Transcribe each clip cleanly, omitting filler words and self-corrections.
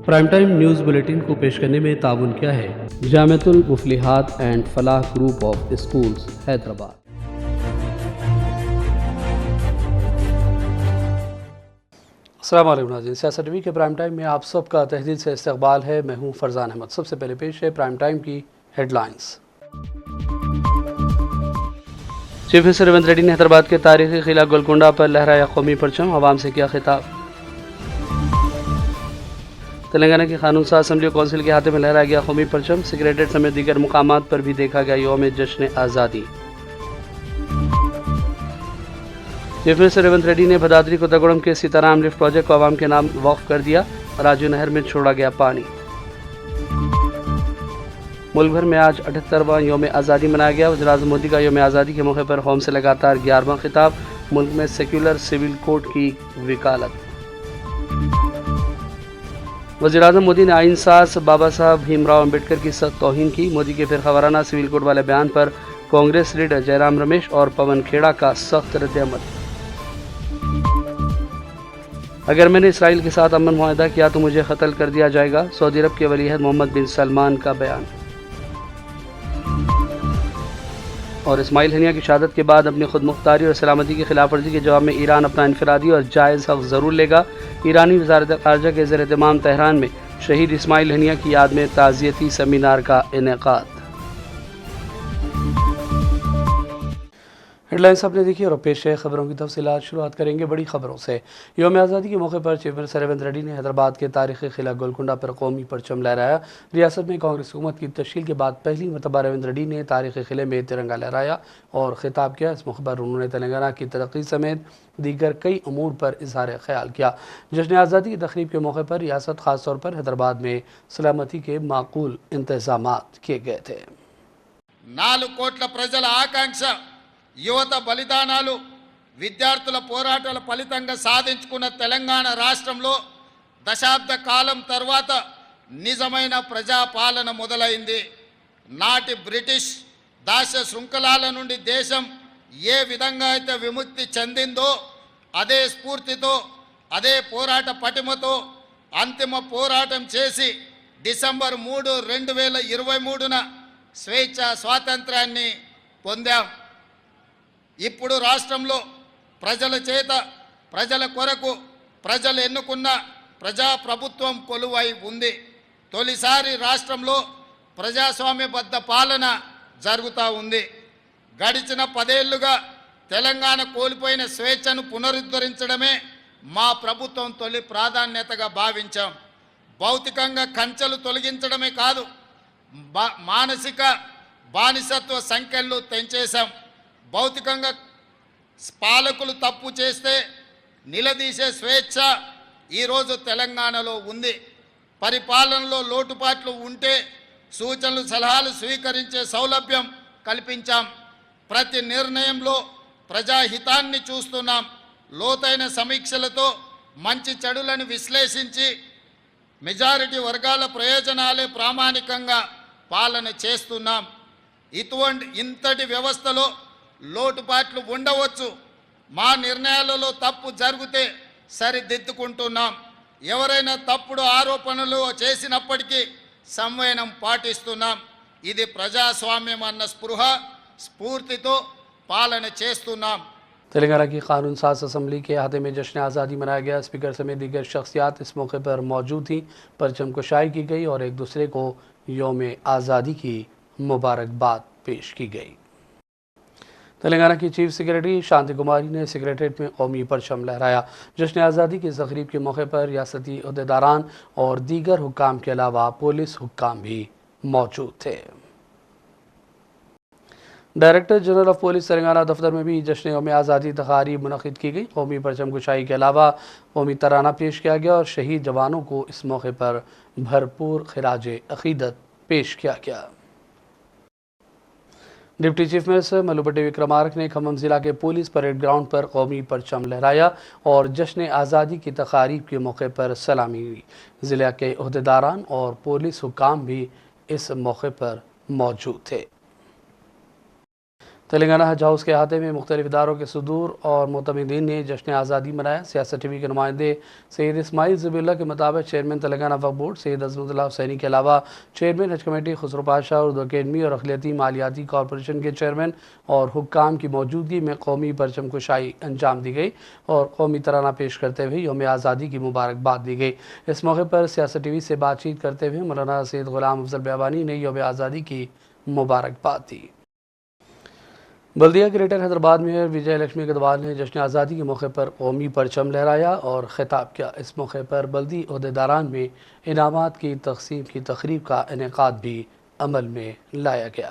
Prime time news bulletin کو پیش کرنے میں تعاون کیا ہے جامعۃ المفلحات اینڈ فلاح گروپ آف اسکولز حیدرآباد۔ السلام علیکم ناظرین، سیاست ٹی وی کے پرائم ٹائم میں آپ سب کا تہہ دل سے استقبال ہے۔ میں ہوں فرزان احمد۔ سب سے پہلے پیش ہے پرائم ٹائم کی headlines. Chief minister Revanth Reddy نے حیدرآباد کے تاریخی قلعہ گولکنڈہ پر لہرایا قومی پرچم، عوام سے کیا خطاب۔ تلنگانہ کی قانون ساز اسمبلی اور کونسل کے ہاتھے میں لہرایا گیا قومی پرچم، سکریٹریٹ سمیت دیگر مقامات پر بھی دیکھا گیا یوم جشن آزادی۔ چیف منسٹر ریونت ریڈی نے بھدادری کوتاگوڑم کے سیتارام لفٹ پروجیکٹ کو عوام کے نام وقف کر دیا، راجو نہر میں چھوڑا گیا پانی۔ ملک بھر میں آج 78واں یوم آزادی منایا گیا۔ وزیر اعظم مودی کا یوم آزادی کے موقع پر قوم سے لگاتار 11واں خطاب، ملک میں سیکولر سول کوڈ کی وکالت۔ وزیر اعظم مودی نے آئین ساز بابا صاحب بھیم راؤ امبیڈکر کی سخت توہین کی۔ مودی کے فرقہ وارانہ سول کوڈ والے بیان پر کانگریس لیڈر جے رام رمیش اور پون کھیڑا کا سخت رد عمل۔ اگر میں نے اسرائیل کے ساتھ امن معاہدہ کیا تو مجھے قتل کر دیا جائے گا، سعودی عرب کے ولی عہد محمد بن سلمان کا بیان۔ اور اسماعیل ہنیہ کی شہادت کے بعد اپنی خود مختاری اور سلامتی کی خلاف ورزی کے جواب میں ایران اپنا انفرادی اور جائز حق ضرور لے گا۔ ایرانی وزارت خارجہ کے زیر اہتمام تہران میں شہید اسماعیل ہنیہ کی یاد میں تعزیتی سیمینار کا انعقاد۔ ہیڈ لائنز آپ نے دیکھی اور پیش ہے خبروں کی تفصیلات۔ شروعات کریں گے بڑی خبروں سے۔ یوم آزادی کے موقع پر چیف منسٹر ریونت ریڈی نے حیدرآباد کے تاریخی قلعہ گولکنڈہ پر قومی پرچم لہرایا۔ ریاست میں کانگریس حکومت کی تشکیل کے بعد پہلی مرتبہ ریونت ریڈی نے تاریخی قلعے میں ترنگا لہرایا اور خطاب کیا۔ اس موقع پر انہوں نے تلنگانہ کی ترقی سمیت دیگر کئی امور پر اظہار خیال کیا۔ جشن آزادی کی تقریب کے موقع پر ریاست خاص طور پر حیدرآباد میں سلامتی کے معقول انتظامات کیے گئے تھے۔ 4 కోట్ల ప్రజల ఆకాంక్ష, యువత బలిదానాలు, విద్యార్థుల పోరాటాల ఫలితంగా సాధించుకున్న తెలంగాణ రాష్ట్రంలో దశాబ్ద కాలం తర్వాత నిజమైన ప్రజాపాలన మొదలైంది। నాటి బ్రిటిష్ దాస్య శృంఖలాల నుండి దేశం ఏ విధంగా అయితే విముక్తి చెందిందో అదే స్ఫూర్తితో, అదే పోరాట పటిమతో అంతిమ పోరాటం చేసి డిసెంబర్ 3, 2023న స్వేచ్ఛ స్వాతంత్రాన్ని పొందాం। ఇప్పుడు రాష్ట్రంలో ప్రజల చేత, ప్రజల కొరకు, ప్రజలు ఎన్నుకున్న ప్రజాప్రభుత్వం కొలువై ఉంది। తొలిసారి రాష్ట్రంలో ప్రజాస్వామ్యబద్ధ పాలన జరుగుతూ ఉంది। గడిచిన 10 ఏళ్లుగా తెలంగాణ కోల్పోయిన స్వేచ్ఛను పునరుద్ధరించడమే మా ప్రభుత్వం తొలి ప్రాధాన్యతగా భావించాం। భౌతికంగా కంచెలు తొలగించడమే కాదు, మానసిక బానిసత్వ సంఖ్యలు తెంచేశాం। భౌతికంగా పాలకులు తప్పు చేస్తే నిలదీసే స్వేచ్ఛ ఈరోజు తెలంగాణలో ఉంది। పరిపాలనలో లోటుపాట్లు ఉంటే సూచనలు, సలహాలు స్వీకరించే సౌలభ్యం కల్పించాం। ప్రతి నిర్ణయంలో ప్రజాహితాన్ని చూస్తున్నాం। లోతైన సమీక్షలతో మంచి చెడులను విశ్లేషించి మెజారిటీ వర్గాల ప్రయోజనాలే ప్రామాణికంగా పాలన చేస్తున్నాం। ఇంతటి వ్యవస్థలో లోటుపాట్లు ఉండవచ్చు, మా నిర్ణయాలలో తప్పు జరిగితే సరిదిద్దుకుంటున్నాం। ఎవరైనా తప్పుడు ఆరోపణలు చేసినప్పటికీ సంవయనం పాటిస్తున్నాం। ఇది ప్రజాస్వామ్యం అన్న స్ఫూర్తితో పాలన చేస్తున్నాం। تلنگانہ کی قانون ساز اسمبلی کے احاطے میں جشن آزادی منایا گیا۔ اسپیکر سمیت دیگر شخصیات اس موقع پر موجود تھیں۔ پرچم کشائی کی گئی اور ایک دوسرے کو یوم آزادی کی مبارکباد پیش کی گئی۔ تلنگانہ کی چیف سیکرٹری شانتی کماری نے سکریٹریٹ میں قومی پرچم لہرایا۔ جشن آزادی کی تقریب کے موقع پر ریاستی عہدیداران اور دیگر حکام کے علاوہ پولیس حکام بھی موجود تھے۔ Director general of police Telangana دفتر میں بھی جشن یوم آزادی تقاریب منعقد کی گئی۔ قومی پرچم کشائی کے علاوہ قومی ترانہ پیش کیا گیا اور شہید جوانوں کو اس موقع پر بھرپور خراج عقیدت پیش کیا گیا۔ ڈپٹی چیف منسٹر ملوپٹی وکرمارک نے کھمم ضلع کے پولیس پریڈ گراؤنڈ پر قومی پرچم لہرایا اور جشن آزادی کی تقاریب کے موقع پر سلامی ہوئی۔ ضلع کے عہدیداران اور پولیس حکام بھی اس موقع پر موجود تھے۔ تلنگانہ حج ہاؤس کے احاطے میں مختلف اداروں کے صدور اور معتمدین نے جشن آزادی منایا۔ سیاست ٹی وی کے نمائندے سید اسماعیل ذبیح اللہ کے مطابق چیئرمین تلنگانہ وقف بورڈ سید عظمت اللہ حسینی کے علاوہ چیئرمین حج کمیٹی خسرو پاشا اردو اکیڈمی اور اقلیتی مالیاتی کارپوریشن کے چیئرمین اور حکام کی موجودگی میں قومی پرچم کشائی انجام دی گئی اور قومی ترانہ پیش کرتے ہوئے یوم آزادی کی مبارکباد دی گئی۔ اس موقع پر سیاست ٹی وی سے بات چیت کرتے ہوئے مولانا سید غلام افضل بیابانی نے یوم آزادی کی مبارکباد دی۔ بلدیہ گریٹر حیدرآباد میئر وجے لکشمی گدوال نے جشن آزادی کے موقع پر قومی پرچم لہرایا اور خطاب کیا۔ اس موقع پر بلدی عہدیداران میں انعامات کی تقسیم کی تقریب کا انعقاد بھی عمل میں لایا گیا۔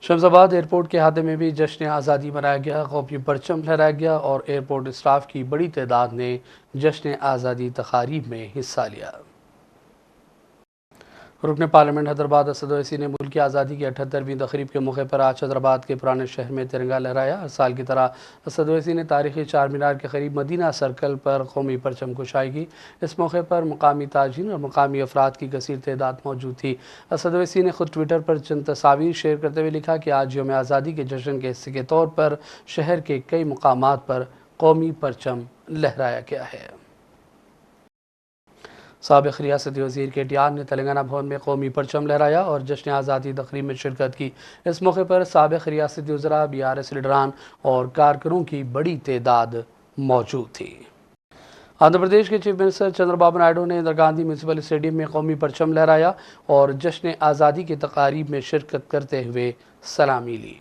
شمس آباد ایئرپورٹ کے احاطے میں بھی جشن آزادی منایا گیا، قومی پرچم لہرایا گیا اور ایئرپورٹ اسٹاف کی بڑی تعداد نے جشن آزادی تقاریب میں حصہ لیا۔ رکن پارلیمنٹ حیدرآباد اسد اویسی نے ملک کی آزادی کی 78ویں تقریب کے موقع پر آج حیدرآباد کے پرانے شہر میں ترنگا لہرایا۔ ہر سال کی طرح اسد اویسی نے تاریخی چار مینار کے قریب مدینہ سرکل پر قومی پرچم کشائی کی۔ اس موقع پر مقامی تاجرین اور مقامی افراد کی کثیر تعداد موجود تھی۔ اسد اویسی نے خود ٹویٹر پر چند تصاویر شیئر کرتے ہوئے لکھا کہ آج یوم آزادی کے جشن کے حصے کے طور پر شہر کے کئی مقامات پر قومی پرچم لہرایا گیا ہے۔ سابق ریاستی وزیر کے ٹی آر نے تلنگانہ بھون میں قومی پرچم لہرایا اور جشن آزادی تقریب میں شرکت کی۔ اس موقع پر سابق ریاستی وزراء، BRS لیڈران اور کارکنوں کی بڑی تعداد موجود تھی۔ آندھرا پردیش کے چیف منسٹر چندر بابو نائیڈو نے اندرا گاندھی میونسپل اسٹیڈیم میں قومی پرچم لہرایا اور جشن آزادی کی تقاریب میں شرکت کرتے ہوئے سلامی لی۔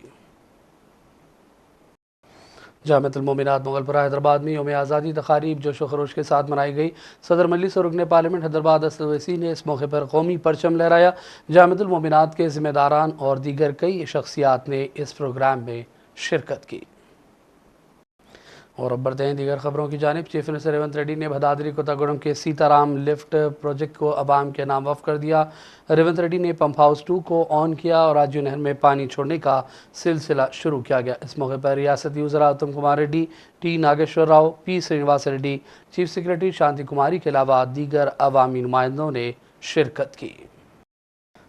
جامعۃ المومنات مغل پورہ حیدرآباد میں یوم آزادی تقاریب جوش و خروش کے ساتھ منائی گئی۔ صدر مجلس اور رکن پارلیمنٹ حیدرآباد اسد اویسی نے اس موقع پر قومی پرچم لہرایا۔ جامعۃ المومنات کے ذمہ داران اور دیگر کئی شخصیات نے اس پروگرام میں شرکت کی۔ اور اب بڑھتے ہیں دیگر خبروں کی جانب۔ چیف منسٹر ریونت ریڈی نے بھدادری کوتاگوڑم کے سیتا رام لفٹ پروجیکٹ کو عوام کے نام وقف کر دیا۔ ریونت ریڈی نے پمپ ہاؤس 2 کو آن کیا اور راجیو نہر میں پانی چھوڑنے کا سلسلہ شروع کیا گیا۔ اس موقع پر ریاستی وزراء اتم کمار ریڈی، ٹی ناگیشور راؤ، پی سرینواس ریڈی، چیف سیکریٹری شانتی کماری کے علاوہ دیگر عوامی نمائندوں نے شرکت کی۔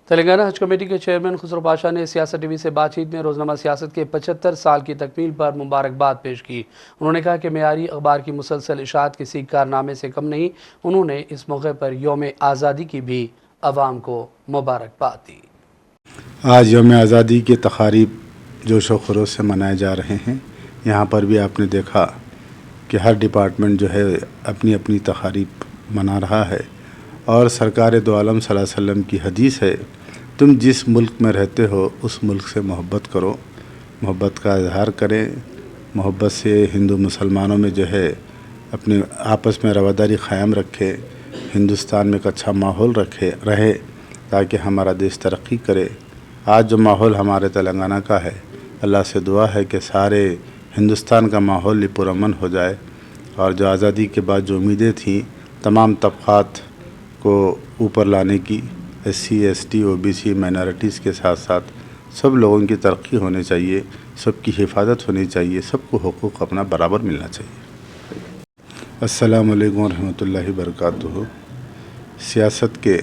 تلنگانہ حج کمیٹی کے چیئرمین خسرو پاشا نے سیاست ٹی وی سے بات چیت میں روزنامہ سیاست کے 75 سال کی تکمیل پر مبارکباد پیش کی۔ انہوں نے کہا کہ معیاری اخبار کی مسلسل اشاعت کسی کارنامے سے کم نہیں۔ انہوں نے اس موقع پر یوم آزادی کی بھی عوام کو مبارکباد دی۔ آج یوم آزادی کے تقاریب جوش و خروش سے منائے جا رہے ہیں۔ یہاں پر بھی آپ نے دیکھا کہ ہر ڈپارٹمنٹ جو ہے اپنی اپنی تقاریب منا رہا ہے، اور سرکار دو عالم صلی اللہ علیہ وسلم کی حدیث ہے، تم جس ملک میں رہتے ہو اس ملک سے محبت کرو، محبت کا اظہار کریں، محبت سے ہندو مسلمانوں میں جو ہے اپنے آپس میں رواداری قائم رکھے، ہندوستان میں ایک اچھا ماحول رہے تاکہ ہمارا دیش ترقی کرے۔ آج جو ماحول ہمارے تلنگانہ کا ہے، اللہ سے دعا ہے کہ سارے ہندوستان کا ماحول پرامن ہو جائے، اور جو آزادی کے بعد جو امیدیں تھیں تمام طبقات کو اوپر لانے کی، SC ST OBC مائنارٹیز کے ساتھ ساتھ سب لوگوں کی ترقی ہونی چاہیے، سب کی حفاظت ہونی چاہیے، سب کو حقوق اپنا برابر ملنا چاہیے۔ السلام علیکم ورحمۃ اللہ وبرکاتہ۔ سیاست کے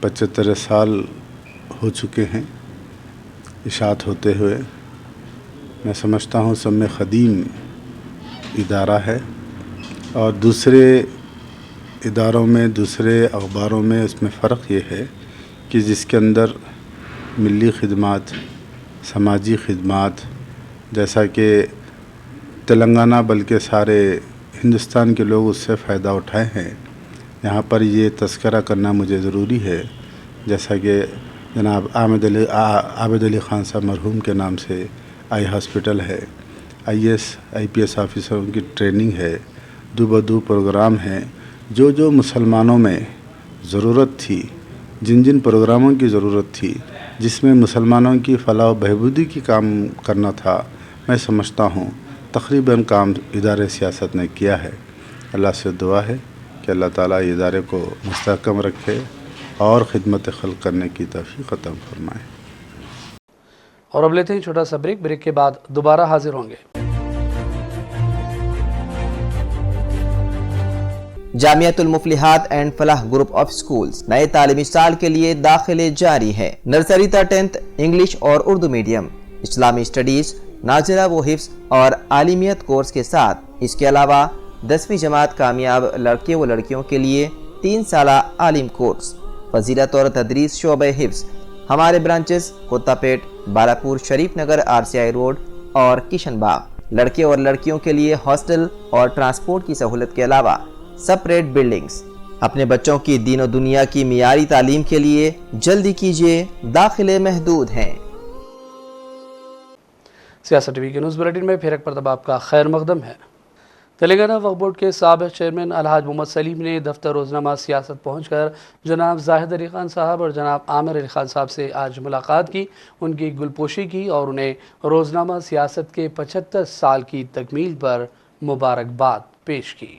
75 سال ہو چکے ہیں اشاعت ہوتے ہوئے۔ میں سمجھتا ہوں سب میں قدیم ادارہ ہے، اور دوسرے اداروں میں، دوسرے اخباروں میں اس میں فرق یہ ہے کہ جس کے اندر ملی خدمات، سماجی خدمات، جیسا کہ تلنگانہ بلکہ سارے ہندوستان کے لوگ اس سے فائدہ اٹھائے ہیں، یہاں پر یہ تذکرہ کرنا مجھے ضروری ہے۔ جیسا کہ جناب عابد علی خان صاحب مرحوم کے نام سے آئی ہاسپٹل ہے، IAS IPS آفیسروں کی ٹریننگ ہے، دو بدو پروگرام ہیں۔ جو مسلمانوں میں ضرورت تھی، جن پروگراموں کی ضرورت تھی، جس میں مسلمانوں کی فلاح و بہبودی کی کام کرنا تھا، میں سمجھتا ہوں تقریباً کام ادارے سیاست نے کیا ہے۔ اللہ سے دعا ہے کہ اللہ تعالیٰ ادارے کو مستحکم رکھے اور خدمت خلق کرنے کی توفیق عطا فرمائے۔ اور اب لیتے ہیں چھوٹا سا بریک کے بعد دوبارہ حاضر ہوں گے۔ Jamiatul Muflihat and Falah group of schools नए तालीमी साल के लिए दाखिले जारी है। नर्सरी तक 10th इंग्लिश और उर्दू मीडियम, इस्लामी स्टडीज, नाजिला व हिफ्स और आलिमियत कोर्स के साथ इसके अलावा 10वीं जमात कामयाब लड़के व लड़कियों के लिए 3 साला आलिम कोर्स, फजीलत और तदरीस शोबे हिफ्स। हमारे ब्रांचेस कोत्तापेट, बालापुर, शरीफ नगर, RCI रोड और किशनबाग। लड़के और लड़कियों के लिए हॉस्टल और ट्रांसपोर्ट की सहूलत के अलावा सेपरेट बिल्डिंग्स। अपने बच्चों की दीन और दुनिया की मियारी तालीम के लिए जल्दी कीजिए, दाखिले महदूद हैं। सियासत टीवी के न्यूज़ बुलेटिन में फिर एक मरतबा आपका खैर मकदम है। तेलंगाना वक्फ बोर्ड के साबिक़ चेयरमैन अलहाज मोहम्मद सलीम ने दफ्तर रोज़नामा सियासत पहुंचकर जनाब जाहिद अली खान साहब और जनाब आमिर अली खान साहब से आज मुलाकात की, उनकी गुलपोशी की और उन्हें रोज़नामा सियासत के 75 साल की तकमील पर मुबारकबाद पेश की।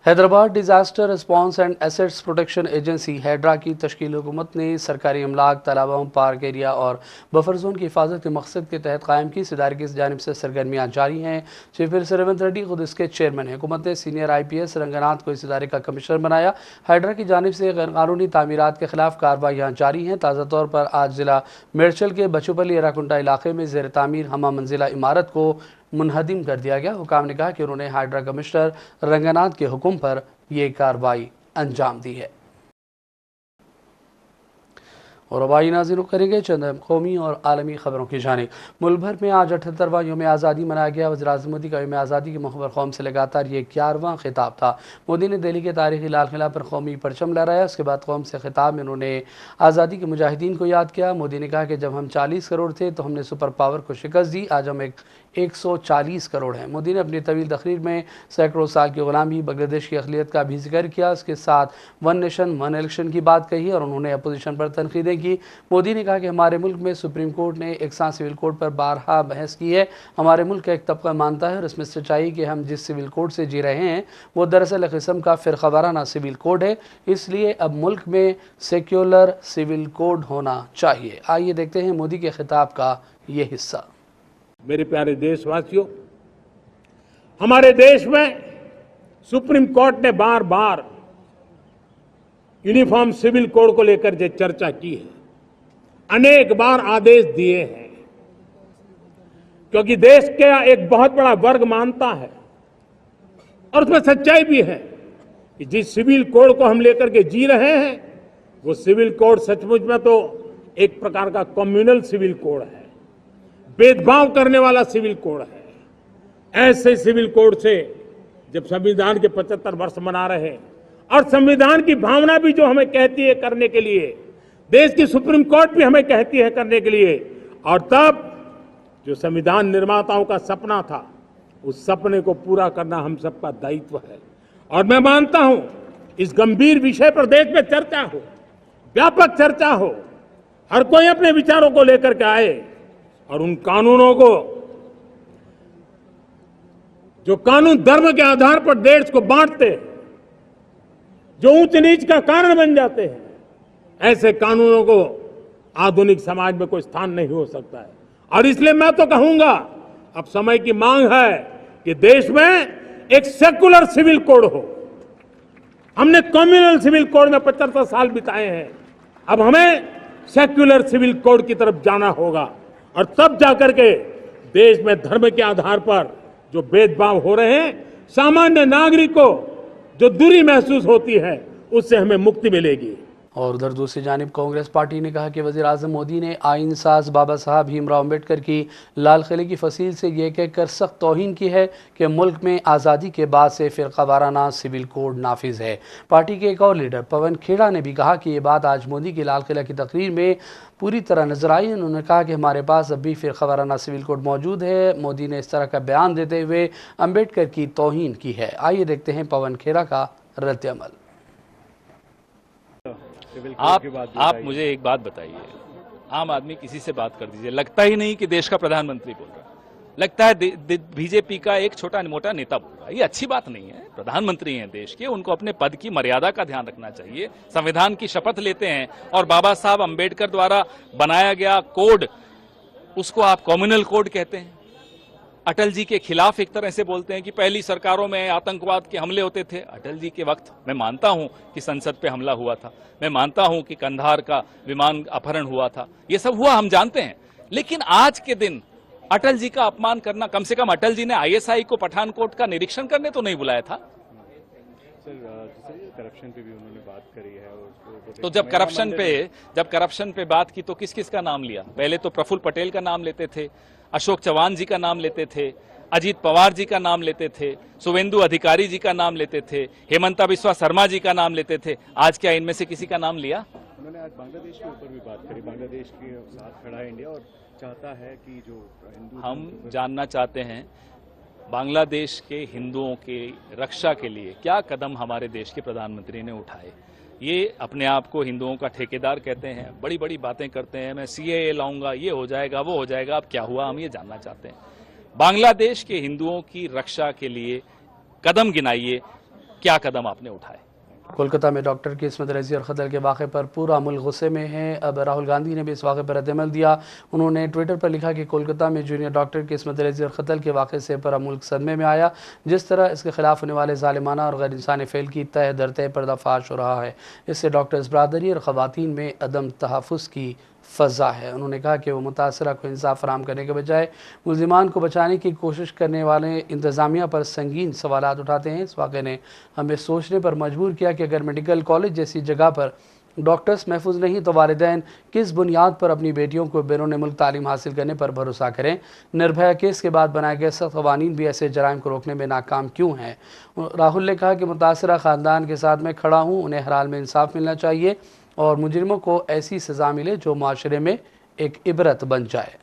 Hyderabad disaster response and assets protection agency Hydraa की तश्कील हुकूमत ने सरकारी अमलाक, तालाबों, पार्क एरिया और बफर जोन की हिफाजत के मकसद के तहत कायम की। इस इदारे की जानिब से सरगर्मियाँ जारी हैं। चीफ मिनिस्टर रेवंत रेड्डी खुद इसके चेयरमैन हैं। हुकूमत ने सीनियर IPS रंगनाथ को इस इदारे का कमिश्नर बनाया। हैड्रा की जानिब से गैर कानूनी तामीरात के खिलाफ कार्रवाइयाँ जारी हैं। ताज़ा तौर पर आज ज़िला मेडचल के बचूपली एराकुंटा इलाके में ज़ेर तामीर हमा मंजिला इमारत को मुनहदिम कर दिया गया। हुकाम ने कहा कि उन्होंने हाइड्रा कमिश्नर रंगनाथ के हुक्म पर यह कार्रवाई अंजाम दी है। और अब आइए नाज़रीन करेंगे चंद अहम कौमी और आलमी खबरों की जानिब। मुल्क भर में आज 78वां यौम आज़ादी मनाया गया। वज़ीर-ए-आज़म मोदी का यौम आज़ादी के मुख़ब्बर कौम से लगातार ये 11वां खिताब था। मोदी ने दिल्ली के तारीख़ी लाल किला पर कौमी परचम लहराया। उसके बाद कौम से खिताब में उन्होंने आज़ादी के मुजाहिदीन को याद किया। मोदी ने कहा कि जब हम 40 करोड़ थे तो हमने सुपर पावर को शिकस्त दी, आज हम 140 करोड़ हैं। मोदी ने अपनी तवील तकरीर में सैकड़ों साल की ग़ुलामी, बांग्लादेश की अक़लियत का भी जिक्र किया। उसके साथ वन नेशन वन इलेक्शन की बात कही और उन्होंने अपोजिशन पर तनकीदें की। मोदी ने कहा कि हमारे मुल्क में सुप्रीम कोर्ट ने एकसां सिविल कोड पर बारहा बहस की है। हमारे मुल्क का एक तबका मानता है और इसमें सच्चाई कि हम जिस सिविल कोड से जी रहे हैं वो दरअसल एक किस्म का फ़िरक़ावाराना सिविल कोड है, इसलिए अब मुल्क में सेक्युलर सिविल कोड होना चाहिए। आइए देखते हैं मोदी के खिताब का ये हिस्सा। मेरे प्यारे देशवासियों, हमारे देश में सुप्रीम कोर्ट ने बार बार यूनिफॉर्म सिविल कोड को लेकर जो चर्चा की है, अनेक बार आदेश दिए हैं, क्योंकि देश का एक बहुत बड़ा वर्ग मानता है और उसमें सच्चाई भी है कि जिस सिविल कोड को हम लेकर के जी रहे हैं वो सिविल कोड सचमुच में तो एक प्रकार का कम्युनल सिविल कोड है, भेदभाव करने वाला सिविल कोड है। ऐसे सिविल कोड से जब संविधान के 75 वर्ष मना रहे हैं और संविधान की भावना भी जो हमें कहती है करने के लिए, देश की सुप्रीम कोर्ट भी हमें कहती है करने के लिए, और तब जो संविधान निर्माताओं का सपना था उस सपने को पूरा करना हम सबका दायित्व है। और मैं मानता हूं इस गंभीर विषय पर देश में चर्चा हो, व्यापक चर्चा हो, हर कोई अपने विचारों को लेकर के आए और उन कानूनों को जो कानून धर्म के आधार पर देश को बांटते, जो ऊंच नीच का कारण बन जाते हैं, ऐसे कानूनों को आधुनिक समाज में कोई स्थान नहीं हो सकता है। और इसलिए मैं तो कहूंगा अब समय की मांग है कि देश में एक सेकुलर सिविल कोड हो। हमने कम्युनल सिविल कोड में 75 साल बिताए हैं, अब हमें सेक्युलर सिविल कोड की तरफ जाना होगा और तब जाकर के देश में धर्म के आधार पर जो भेदभाव हो रहे हैं, सामान्य नागरिक को जो दूरी महसूस होती है, उससे हमें मुक्ति मिलेगी। और उधर दूसरी जानिब कांग्रेस पार्टी ने कहा कि वज़ीर-ए-आज़म मोदी ने आइन साज बाबा साहब भीमराव अम्बेडकर की लाल किले की फसील से यह कहकर सख्त तौहीन की है कि मुल्क में आज़ादी के बाद से फ़िरक़ावाराना सिविल कोड नाफिज है। पार्टी के एक और लीडर पवन खेड़ा ने भी कहा कि ये बात आज मोदी की लाल किला की तकरीर में पूरी तरह नजर आई। उन्होंने कहा कि हमारे पास अब भी फ़िरक़ावाराना सिविल कोड मौजूद है। मोदी ने इस तरह का बयान देते हुए अम्बेडकर की तौहीन की है। आइए देखते हैं पवन खेड़ा का रद्द अमल। आप मुझे एक बात बताइए, आम आदमी किसी से बात कर दीजिए, लगता ही नहीं कि देश का प्रधानमंत्री बोल रहा है, लगता है बीजेपी का एक छोटा मोटा नेता बोल रहा है। ये अच्छी बात नहीं है। प्रधानमंत्री हैं देश के, उनको अपने पद की मर्यादा का ध्यान रखना चाहिए। संविधान की शपथ लेते हैं और बाबा साहब अम्बेडकर द्वारा बनाया गया कोड, उसको आप कम्युनल कोड कहते हैं। अटल जी के खिलाफ एक तरह से बोलते हैं कि पहली सरकारों में आतंकवाद के हमले होते थे। अटल जी के वक्त मैं मानता हूं कि संसद पे हमला हुआ था, मैं मानता हूं कि कंधार का विमान अपहरण हुआ था, ये सब हुआ, हम जानते हैं। लेकिन आज के दिन अटल जी का अपमान करना, कम से कम अटल जी ने आईएसआई को पठानकोट का निरीक्षण करने तो नहीं बुलाया था। करप्शन पे भी उन्होंने बात करी है और तो जब करप्शन पे बात की तो किस किस का नाम लिया? पहले तो प्रफुल्ल पटेल का नाम लेते थे, अशोक चौहान जी का नाम लेते थे, अजीत पवार जी का नाम लेते थे, शुभेंदु अधिकारी जी का नाम लेते थे, हेमंता बिस्वा शर्मा जी का नाम लेते थे। आज क्या इनमें से किसी का नाम लिया? उन्होंने आज बांग्लादेश के ऊपर भी बात करी। बांग्लादेश के साथ खड़ा है इंडिया और चाहता है कि जो हिंदू, हम जानना चाहते हैं बांग्लादेश के हिंदुओं की रक्षा के लिए क्या कदम हमारे देश के प्रधानमंत्री ने उठाए। ये अपने आप को हिंदुओं का ठेकेदार कहते हैं, बड़ी बड़ी बातें करते हैं, मैं सीएए लाऊंगा, ये हो जाएगा, वो हो जाएगा। अब क्या हुआ, हम ये जानना चाहते हैं। बांग्लादेश के हिंदुओं की रक्षा के लिए कदम गिनाइए, क्या कदम आपने उठाए। कोलकाता में डॉक्टर की इस्मत रेजी और कत्ल के वाक़े पर पूरा मुल्क गुस्से में है। अब राहुल गांधी ने भी इस वाक़े पर रद्दअमल दिया। उन्होंने ट्विटर पर लिखा कि कोलकाता में जूनियर डॉक्टर की इस्मत रेजी और कत्ल के वाक़े से पूरा मुल्क सदमे में आया। जिस तरह इसके खिलाफ होने वाले ज़ालिमाना और गैर इंसानी फ़ेल की तय दर तय पर्दाफाश हो रहा है, इससे डॉक्टर्स बरादरी और ख़वातीन में अदम तहफ़्फ़ुज़ की फ़ज़ा है। उन्होंने कहा कि वो मुतासरा को इंसाफ फराहम करने के बजाय मुल्ज़िमान को बचाने की कोशिश करने वाले इंतज़ामिया पर संगीन सवालात उठाते हैं। इस वाक़े ने हमें सोचने पर मजबूर किया कि अगर मेडिकल कॉलेज जैसी जगह पर डॉक्टर्स महफूज नहीं तो वालिदैन किस बुनियाद पर अपनी बेटियों को बैरून मुल्क तालीम हासिल करने पर भरोसा करें। निर्भया केस के बाद बनाए गए सख्त क़वानीन भी ऐसे जराइम को रोकने में नाकाम क्यों हैं। राहुल ने कहा कि मुतासरा ख़ानदान के साथ मैं खड़ा हूँ, उन्हें हर हाल में इंसाफ मिलना चाहिए और मुजरिमों को ऐसी सज़ा मिले जो माशरे में एक इबरत बन जाए।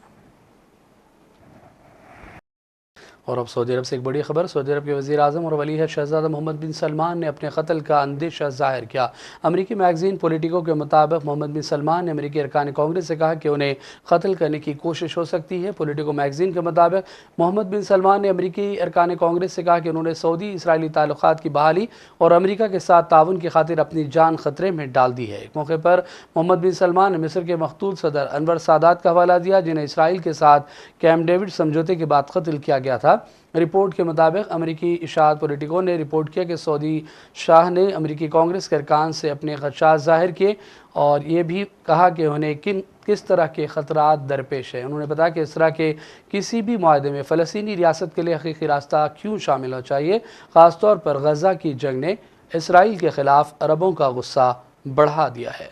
और अब सऊदी अरब से एक बड़ी खबर। सऊदी अरब के वज़ीर आज़म और वली अहद शहज़ादा मोहम्मद बिन सलमान ने अपने कत्ल का अंदेशा ज़ाहिर किया। अमरीकी मैगज़ीन पॉलिटिको के मुताबिक मोहम्मद बिन सलमान ने अमरीकी अरकान कांग्रेस से कहा कि उन्हें कत्ल करने की कोशिश हो सकती है। पॉलिटिको मैगज़ीन के मुताबिक मोहम्मद बिन सलमान ने अमरीकी अरकान कांग्रेस से कहा कि उन्होंने सऊदी इसराइली ताल्लुकात की बहाली और अमरीका के साथ ताउन की खातिर अपनी जान खतरे में डाल दी है। एक मौके पर मोहम्मद बिन सलमान ने मिस्र के मखतूल सदर अनवर सादात का हवाला दिया, जिन्हें इसराइल के साथ कैम्प डेविड समझौते के बाद कत्ल किया गया था। रिपोर्ट के मुताबिक अमरीकी इशाअत पॉलिटिको ने रिपोर्ट किया कि सऊदी शाह ने अमरीकी कांग्रेस के अरकान से अपने खदशात ज़ाहिर किए और ये भी कहा कि उन्हें किस तरह के ख़तरात दरपेश है। उन्होंने बताया कि इस तरह के किसी भी मुआहदे में फ़लस्तीनी रियासत के लिए हकीकी रास्ता क्यों शामिल होना चाहिए। ख़ास तौर पर गज़ा की जंग ने इसराइल के ख़िलाफ़ अरबों का गुस्सा बढ़ा दिया है।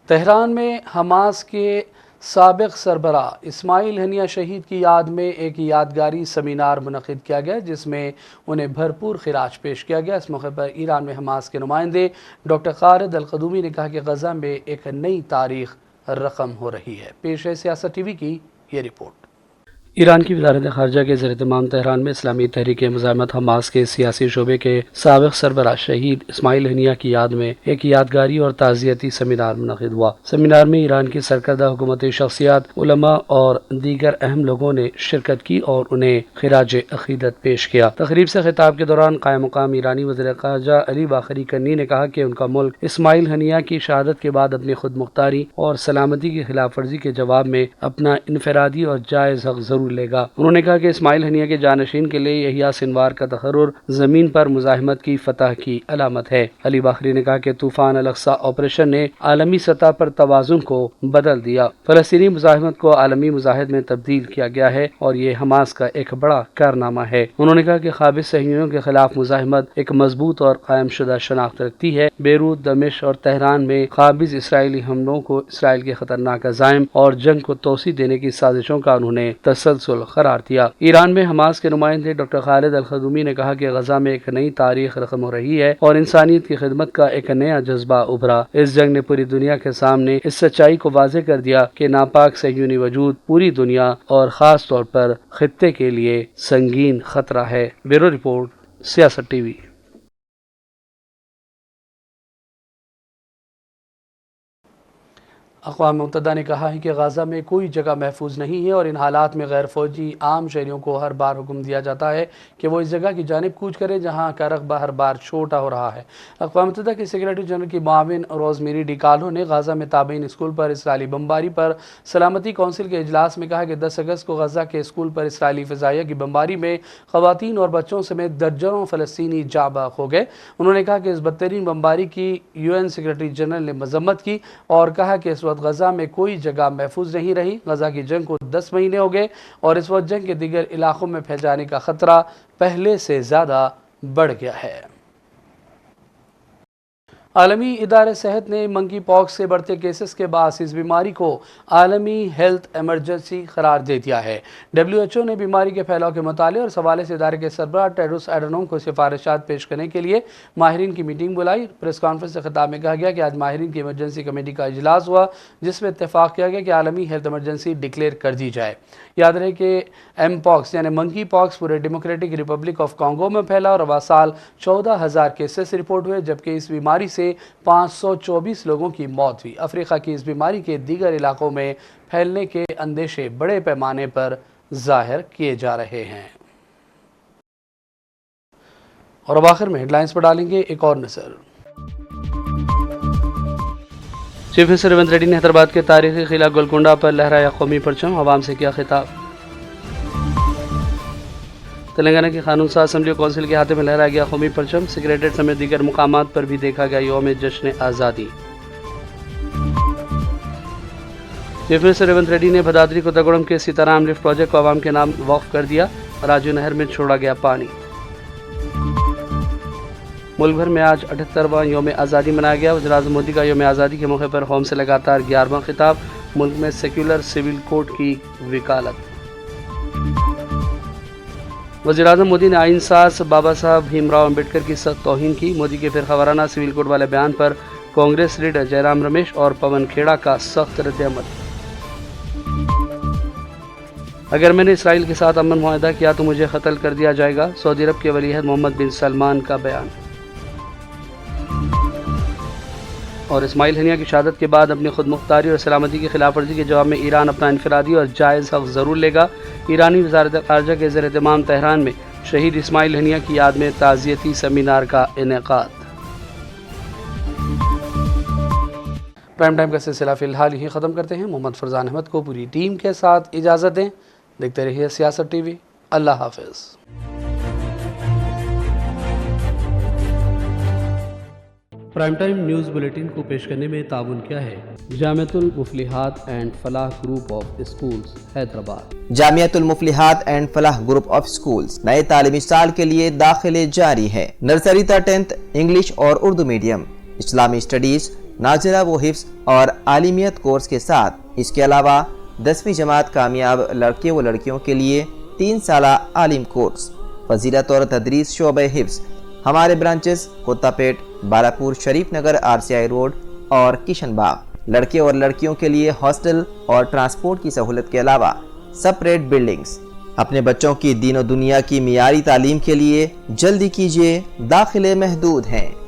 तेहरान में हमास के साबिक़ सरबरा इस्माइल हनिया शहीद की याद में एक यादगारी सेमिनार मुनक़िद किया गया, जिसमें उन्हें भरपूर खिराज पेश किया गया। इस मौके पर ईरान में हमास के नुमाइंदे डॉक्टर खालिद अल क़दूमी ने कहा कि गज़ा में एक नई तारीख़ रक़म हो रही है। पेश है सियासत टीवी की ये रिपोर्ट। ईरान की वज़ारत ख़ारजा के ज़ेर-ए-इत्माम तेहरान में इस्लामी तहरीक मुज़ाहमत हमास के सियासी शोबे के साबिक़ सरबराह शहीद इस्माइल हनिया की याद में एक यादगारी और ताज़ियती सेमिनार मुनक़िद हुआ। सेमिनार में ईरान की सरकर्दा हुकूमती शख्सियात, उलमा और दीगर अहम लोगों ने शिरकत की और उन्हें खिराज अक़ीदत पेश किया। तक़रीब से खिताब के दौरान क़ायम मुक़ाम ईरानी वज़ीर ख़ारजा अली बाक़री कन्नी ने कहा कि उनका मुल्क इस्माइल हनिया की शहादत के बाद अपनी खुद मुख्तारी और सलामती की खिलाफ वर्जी के जवाब में अपना इनफरादी और जायज़ हक़ ज़रूर लेगा। उन्होंने कहा कि इस्माइल हनिया के जानशीन के लिए यहिया सिनवार का तहर्रुर ज़मीन पर मुज़ाहिमत की फतह की अलामत है। अली बाखरी ने कहा कि तूफ़ान अल-अक़सा ऑपरेशन ने आलमी सतह पर तवाज़ुन को बदल दिया। फ़लस्तीनी मुज़ाहिमत को आलमी मुजाहिद में तब्दील किया गया है और ये हमास का एक बड़ा कारनामा है। उन्होंने कहा कि क़ाबिज़ सहयूनियों के खिलाफ मुज़ाहिमत एक मजबूत और कायम शुदा शनाख्त रखती है। बेरूत, दमिश्क और तेहरान में क़ाबिज़ इसराइली हमलों को इसराइल के ख़तरनाक अज़ाइम और जंग को तोसी देने की साजिशों का उन्होंने तसलसल करार दिया। ईरान में हमास के नुमाइंदे डॉक्टर खालिद अल क़दूमी ने कहा कि गजा में एक नई तारीख रक़म हो रही है और इंसानियत की खिदमत का एक नया जज्बा उभरा। इस जंग ने पूरी दुनिया के सामने इस सच्चाई को वाज़े कर दिया कि नापाक सहयूनी वजूद पूरी दुनिया और ख़ास तौर पर खित्ते के लिए संगीन खतरा है। ब्यूरो रिपोर्ट, सियासत टीवी। अक़वाम मुत्तहिदा ने कहा है कि गाज़ा में कोई जगह महफूज नहीं है और इन हालात में गैर फौजी आम शहरियों को हर बार हुक्म दिया जाता है कि वो इस जगह की जानिब कूच करें जहाँ का रकबा हर बार छोटा हो रहा है। अक़वाम मुत्तहिदा के सेक्रेटरी जनरल की माविन रोज़मेरी डिकालो ने गाज़ा में ताबईन स्कूल पर इसराइली बमबारी पर सलामती कौंसिल के इजलास में कहा कि 10 अगस्त को गाज़ा के स्कूल पर इसराइली फ़िज़ाइया की बमबारी में ख़वातीन और बच्चों समेत दर्जनों फ़लस्तीनी जाँ बाख हो गए। उन्होंने कहा कि इस बदतरीन बमबारी की UN सेक्रेटरी जनरल ने मज़म्मत की और कहा कि इस वक्त गज़ा में कोई जगह महफूज नहीं रही। गज़ा की जंग को 10 महीने हो गए और इस वक्त जंग के दीगर इलाकों में फैल जाने का खतरा पहले से ज़्यादा बढ़ गया है। आलमी इदारे सेहत ने मंकी पॉक्स से बढ़ते केसेस के बाद इस बीमारी को आलमी हेल्थ एमरजेंसी करार दे दिया है। WHO ने बीमारी के फैलाव के मुताले और सवाले से इदारे के सरबराह टेड्रोस एडनोम को सिफारिशात पेश करने के लिए माहिरीन की मीटिंग बुलाई। प्रेस कॉन्फ्रेंस से खिताब में कहा गया कि आज माहिरीन की इमरजेंसी कमेटी का इजलास हुआ जिसमें इत्तेफाक किया गया कि आलमी हेल्थ एमरजेंसी डिक्लेयर कर दी जाए। याद रहे कि एमपॉक्स यानी मंकी पॉक्स पूरे डेमोक्रेटिक रिपब्लिक ऑफ कॉन्गो में फैला और वह साल 14,000 केसेस रिपोर्ट हुए, जबकि इस बीमारी से 524 लोगों की मौत हुई। अफ्रीका की इस बीमारी के दीगर इलाकों में फैलने के अंदेशे बड़े पैमाने पर जाहिर किए जा रहे हैं। और अब आखिर में हेडलाइंस पर डालेंगे एक और नजर। चीफ मिनिस्टर रेवंत रेड्डी ने हैदराबाद के तारीखी किला गोलकुंडा पर लहराया कौमी परचम, आवाम से किया खिताब। तेलंगाना की कानून साज असम्बली और कौंसिल के हाथे में लहराया गया कौमी परचम, सेक्रेटेरिएट समेत दीगर मुकामात पर भी देखा गया यौम जश्न आज़ादी। चीफ मिनिस्टर रेवंत रेड्डी ने भदादरी को कोत्तागुड़म के सीताराम लिफ्ट प्रोजेक्ट को आवाम के नाम वक्फ कर दिया, राजू नहर में छोड़ा गया पानी। मुल्क भर में आज 78वां यौम आज़ादी मनाया गया। वज़ीर-ए-आज़म मोदी का यौम आज़ादी के मौके पर कौम से लगातार 11वां खिताब, मुल्क में सेक्युलर सिविल कोड की वकालत। वज़ीर-ए-आज़म मोदी ने आइन साज बाबा साहब भीमराव अम्बेडकर की सख्त तौहीन की। मोदी के फिरकावाराना सिविल कोड वाले बयान पर कांग्रेस लीडर जयराम रमेश और पवन खेड़ा का सख्त रद्द-ए-अमल। अगर मैंने इसराइल के साथ अमन मुआहदा किया तो मुझे कत्ल कर दिया जाएगा, सऊदी अरब के वलीअहद मोहम्मद बिन सलमान का बयान। और इस्माइल हनिया की शहादत के बाद अपनी खुद मुख्तारी और सलामती की खिलाफ वर्जी के जवाब में ईरान अपना इनफरादी और जायज़ हक़ ज़रूर लेगा। ईरानी वज़ारत ख़ारजा के ज़ेर एहतमाम तेहरान में शहीद इस्माइल हनिया की याद में ताज़ियती सेमिनार का इनेकाद। प्राइम टाइम का सिलसिला फ़िलहाल यहीं ख़त्म करते हैं। मोहम्मद फरजान अहमद को पूरी टीम के साथ इजाज़त दें। देखते रहिए सियासत TV। अल्लाह हाफ़िज़। प्राइम टाइम न्यूज़ बुलेटिन को पेश करने में ताउन किया है Jamiatul Muflihat and Falah group of schools Hyderabad. Jamiatul Muflihat and Falah group of schools नए तालीमी साल के लिए दाखिले जारी है। नर्सरी तक 10th इंग्लिश और उर्दू मीडियम, इस्लामी स्टडीज, नाज़िरा व हिफ्ज़ और आलिमियत कोर्स के साथ इसके अलावा 10वीं जमात कामयाब लड़के व लड़कियों के लिए 3 साला आलिम कोर्स, फजीलत और तदरीस शोबे हिफ्ज़। हमारे ब्रांचेस कोत्तापेट, बालापुर, शरीफ नगर, RCI रोड और किशनबाग। लड़के और लड़कियों के लिए हॉस्टल और ट्रांसपोर्ट की सहूलत के अलावा सेपरेट बिल्डिंग्स। अपने बच्चों की दीन और दुनिया की मियारी तालीम के लिए जल्दी कीजिए, दाखिले महदूद हैं।